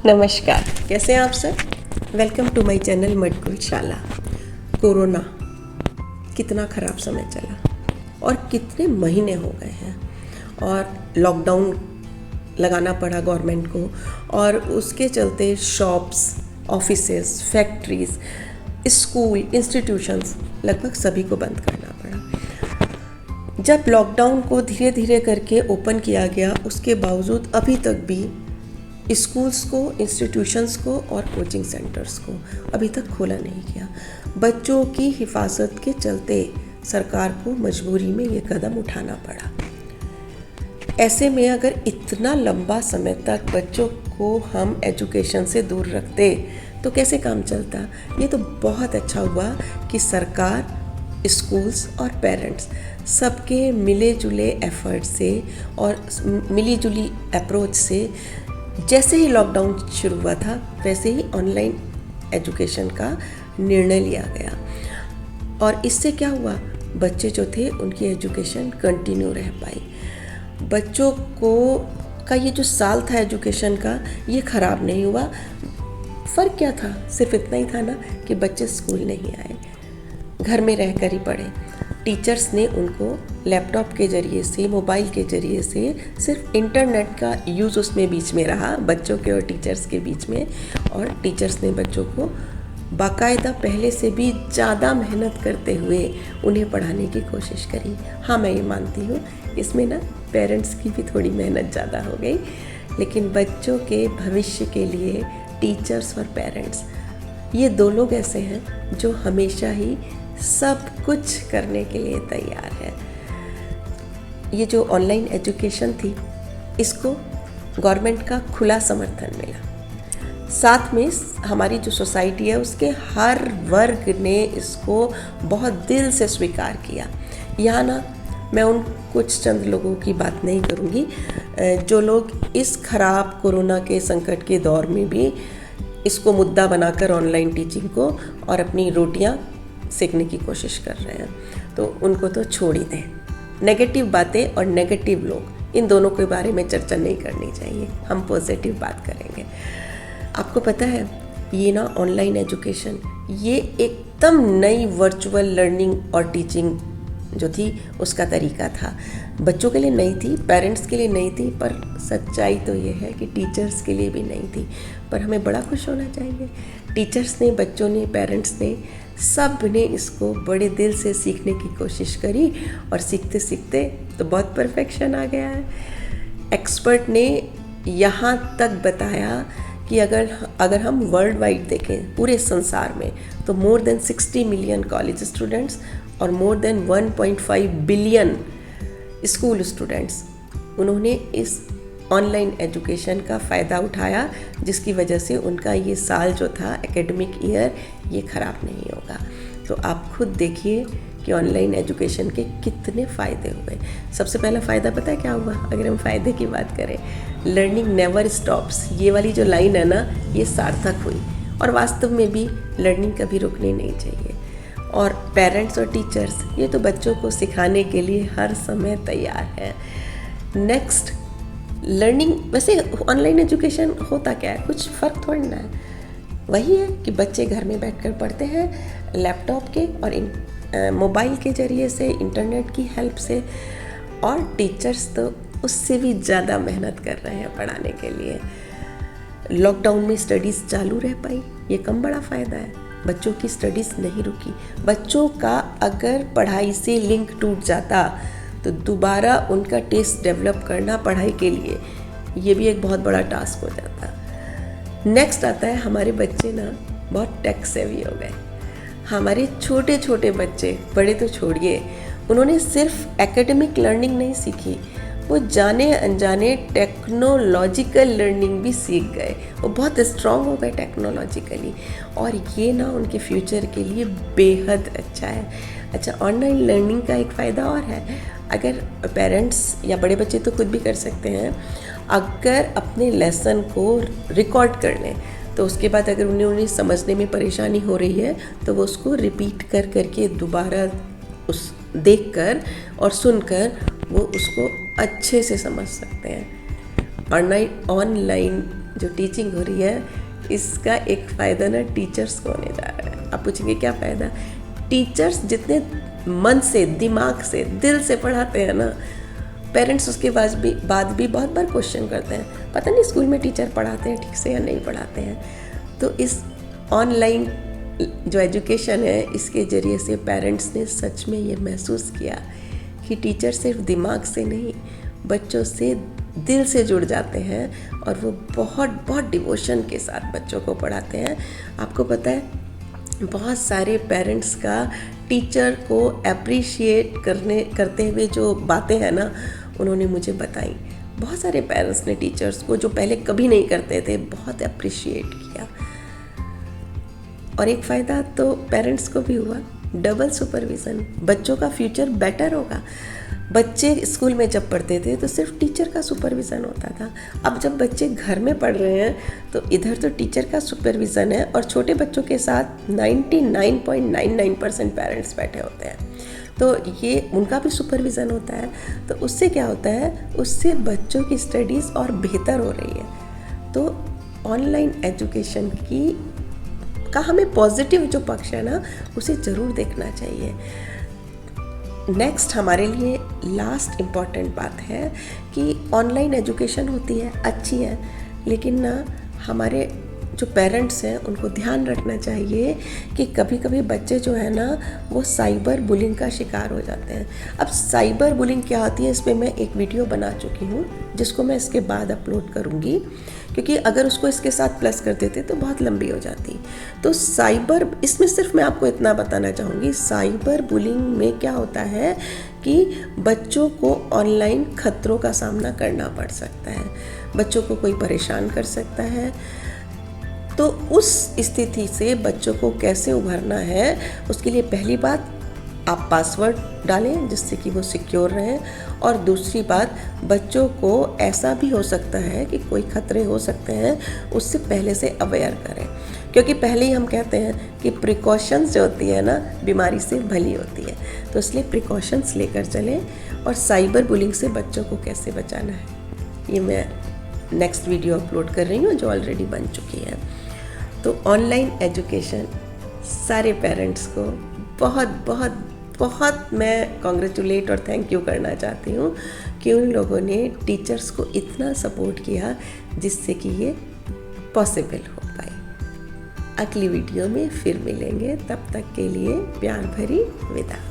नमस्कार, कैसे हैं आप सब। Welcome to my channel Matkulshala. Corona कितना ख़राब समय चला और कितने महीने हो गए हैं और लॉकडाउन लगाना पड़ा गवर्नमेंट को, और उसके चलते shops, offices, factories, school, institutions लगभग सभी को बंद करना पड़ा। जब लॉकडाउन को धीरे धीरे करके ओपन किया गया, उसके बावजूद अभी तक भी स्कूल्स को, इंस्टीट्यूशंस को और कोचिंग सेंटर्स को अभी तक खोला नहीं गया। बच्चों की हिफाजत के चलते सरकार को मजबूरी में ये कदम उठाना पड़ा। ऐसे में अगर इतना लंबा समय तक बच्चों को हम एजुकेशन से दूर रखते तो कैसे काम चलता। ये तो बहुत अच्छा हुआ कि सरकार, स्कूल्स और पेरेंट्स सबके मिले जुले एफर्ट से और मिली जुली अप्रोच से जैसे ही लॉकडाउन शुरू हुआ था वैसे ही ऑनलाइन एजुकेशन का निर्णय लिया गया। और इससे क्या हुआ, बच्चे जो थे उनकी एजुकेशन कंटिन्यू रह पाई। बच्चों को का ये जो साल था एजुकेशन का, ये ख़राब नहीं हुआ। फ़र्क क्या था, सिर्फ इतना ही था ना कि बच्चे स्कूल नहीं आए, घर में रह कर ही पढ़े। टीचर्स ने उनको लैपटॉप के ज़रिए से, मोबाइल के ज़रिए से, सिर्फ इंटरनेट का यूज़ उसमें बीच में रहा बच्चों के और टीचर्स के बीच में। और टीचर्स ने बच्चों को बाकायदा पहले से भी ज़्यादा मेहनत करते हुए उन्हें पढ़ाने की कोशिश करी। हाँ, मैं ये मानती हूँ इसमें ना पेरेंट्स की भी थोड़ी मेहनत ज़्यादा हो गई, लेकिन बच्चों के भविष्य के लिए टीचर्स और पेरेंट्स, ये दो लोग ऐसे हैं जो हमेशा ही सब कुछ करने के लिए तैयार है। ये जो ऑनलाइन एजुकेशन थी, इसको गवर्नमेंट का खुला समर्थन मिला। साथ में हमारी जो सोसाइटी है उसके हर वर्ग ने इसको बहुत दिल से स्वीकार किया। यहाँ ना मैं उन कुछ चंद लोगों की बात नहीं करूँगी जो लोग इस खराब कोरोना के संकट के दौर में भी इसको मुद्दा बनाकर ऑनलाइन टीचिंग को और अपनी रोटियां सीखने की कोशिश कर रहे हैं, तो उनको तो छोड़ ही दें। नेगेटिव बातें और नेगेटिव लोग, इन दोनों के बारे में चर्चा नहीं करनी चाहिए। हम पॉजिटिव बात करेंगे। आपको पता है ये ना ऑनलाइन एजुकेशन, ये एकदम नई वर्चुअल लर्निंग और टीचिंग जो थी उसका तरीका था। बच्चों के लिए नई थी, पेरेंट्स के लिए नई थी, पर सच्चाई तो ये है कि टीचर्स के लिए भी नई थी। पर हमें बड़ा खुश होना चाहिए, टीचर्स ने, बच्चों ने, पेरेंट्स ने, सब ने इसको बड़े दिल से सीखने की कोशिश करी और सीखते सीखते तो बहुत परफेक्शन आ गया है। एक्सपर्ट ने यहाँ तक बताया कि अगर हम वर्ल्ड वाइड देखें पूरे संसार में, तो more than 60 million college students और more than 1.5 billion school students, उन्होंने इस ऑनलाइन एजुकेशन का फ़ायदा उठाया, जिसकी वजह से उनका ये साल जो था एकेडमिक ईयर, ये ख़राब नहीं होगा। तो आप खुद देखिए कि ऑनलाइन एजुकेशन के कितने फ़ायदे हुए। सबसे पहला फ़ायदा पता है क्या हुआ, अगर हम फ़ायदे की बात करें, लर्निंग नेवर स्टॉप्स, ये वाली जो लाइन है ना, ये सार्थक हुई। और वास्तव में भी लर्निंग कभी रुकनी नहीं चाहिए। और पेरेंट्स और टीचर्स, ये तो बच्चों को सिखाने के लिए हर समय तैयार है। नेक्स्ट, लर्निंग, वैसे ऑनलाइन एजुकेशन होता क्या है, कुछ फ़र्क थोड़ी ना है। वही है कि बच्चे घर में बैठकर पढ़ते हैं लैपटॉप के और मोबाइल के ज़रिए से, इंटरनेट की हेल्प से, और टीचर्स तो उससे भी ज़्यादा मेहनत कर रहे हैं पढ़ाने के लिए। लॉकडाउन में स्टडीज़ चालू रह पाई, ये कम बड़ा फ़ायदा है। बच्चों की स्टडीज़ नहीं रुकी। बच्चों का अगर पढ़ाई से लिंक टूट जाता तो दोबारा उनका टेस्ट डेवलप करना पढ़ाई के लिए, ये भी एक बहुत बड़ा टास्क हो जाता। नेक्स्ट आता है, हमारे बच्चे ना बहुत टेक सेवी हो गए। हमारे छोटे छोटे बच्चे, बड़े तो छोड़िए, उन्होंने सिर्फ एकेडमिक लर्निंग नहीं सीखी, वो जाने अनजाने टेक्नोलॉजिकल लर्निंग भी सीख गए। वो बहुत स्ट्रांग हो गए टेक्नोलॉजिकली, और ये ना उनके फ्यूचर के लिए बेहद अच्छा है। अच्छा, ऑनलाइन लर्निंग का एक फ़ायदा और है, अगर पेरेंट्स या बड़े बच्चे तो खुद भी कर सकते हैं, अगर अपने लेसन को रिकॉर्ड कर लें तो उसके बाद अगर उन्हें समझने में परेशानी हो रही है तो वो उसको रिपीट कर करके दोबारा उस देखकर और सुनकर वो उसको अच्छे से समझ सकते हैं। ऑनलाइन जो टीचिंग हो रही है, इसका एक फ़ायदा ना टीचर्स को होने जा रहा है। आप पूछेंगे क्या फ़ायदा? टीचर्स जितने मन से, दिमाग से, दिल से पढ़ाते हैं ना, पेरेंट्स उसके बाद भी बहुत बार क्वेश्चन करते हैं, पता नहीं स्कूल में टीचर पढ़ाते हैं ठीक से या नहीं पढ़ाते हैं। तो इस ऑनलाइन जो एजुकेशन है, इसके ज़रिए से पेरेंट्स ने सच में ये महसूस किया कि टीचर सिर्फ दिमाग से नहीं, बच्चों से दिल से जुड़ जाते हैं और वो बहुत बहुत डिवोशन के साथ बच्चों को पढ़ाते हैं। आपको पता है, बहुत सारे पेरेंट्स का टीचर को अप्रिशिएट करते हुए जो बातें हैं ना, उन्होंने मुझे बताई। बहुत सारे पेरेंट्स ने टीचर्स को, जो पहले कभी नहीं करते थे, बहुत अप्रिशिएट किया। और एक फ़ायदा तो पेरेंट्स को भी हुआ, डबल सुपरविज़न। बच्चों का फ्यूचर बेटर होगा। बच्चे स्कूल में जब पढ़ते थे तो सिर्फ टीचर का सुपरविज़न होता था। अब जब बच्चे घर में पढ़ रहे हैं तो इधर तो टीचर का सुपरविज़न है, और छोटे बच्चों के साथ 99.99% पेरेंट्स बैठे होते हैं, तो ये उनका भी सुपरविज़न होता है। तो उससे क्या होता है, उससे बच्चों की स्टडीज़ और बेहतर हो रही है। तो ऑनलाइन एजुकेशन का हमें पॉजिटिव जो पक्ष है ना, उसे ज़रूर देखना चाहिए। नेक्स्ट हमारे लिए लास्ट इम्पॉर्टेंट बात है कि ऑनलाइन एजुकेशन होती है, अच्छी है, लेकिन ना हमारे जो पेरेंट्स हैं उनको ध्यान रखना चाहिए कि कभी कभी बच्चे जो है ना, वो साइबर बुलिंग का शिकार हो जाते हैं। अब साइबर बुलिंग क्या होती है, इस पर मैं एक वीडियो बना चुकी हूँ, जिसको मैं इसके बाद अपलोड करूँगी, क्योंकि अगर उसको इसके साथ प्लस कर देते तो बहुत लंबी हो जाती। तो साइबर, इसमें सिर्फ मैं आपको इतना बताना चाहूँगी, साइबर बुलिंग में क्या होता है कि बच्चों को ऑनलाइन खतरों का सामना करना पड़ सकता है, बच्चों को कोई परेशान कर सकता है। तो उस स्थिति से बच्चों को कैसे उभरना है, उसके लिए पहली बात आप पासवर्ड डालें जिससे कि वो सिक्योर रहें, और दूसरी बात, बच्चों को ऐसा भी हो सकता है कि कोई खतरे हो सकते हैं, उससे पहले से अवेयर करें, क्योंकि पहले ही हम कहते हैं कि प्रिकॉशंस जो होती है ना, बीमारी से भली होती है। तो इसलिए प्रिकॉशंस लेकर चलें, और साइबर बुलिंग से बच्चों को कैसे बचाना है, ये मैं नेक्स्ट वीडियो अपलोड कर रही हूँ, जो ऑलरेडी बन चुकी है। तो ऑनलाइन एजुकेशन सारे पेरेंट्स को बहुत बहुत बहुत मैं कॉन्ग्रेचुलेट और थैंक यू करना चाहती हूँ कि उन लोगों ने टीचर्स को इतना सपोर्ट किया, जिससे कि ये पॉसिबल हो पाए। अगली वीडियो में फिर मिलेंगे, तब तक के लिए प्यार भरी विदा।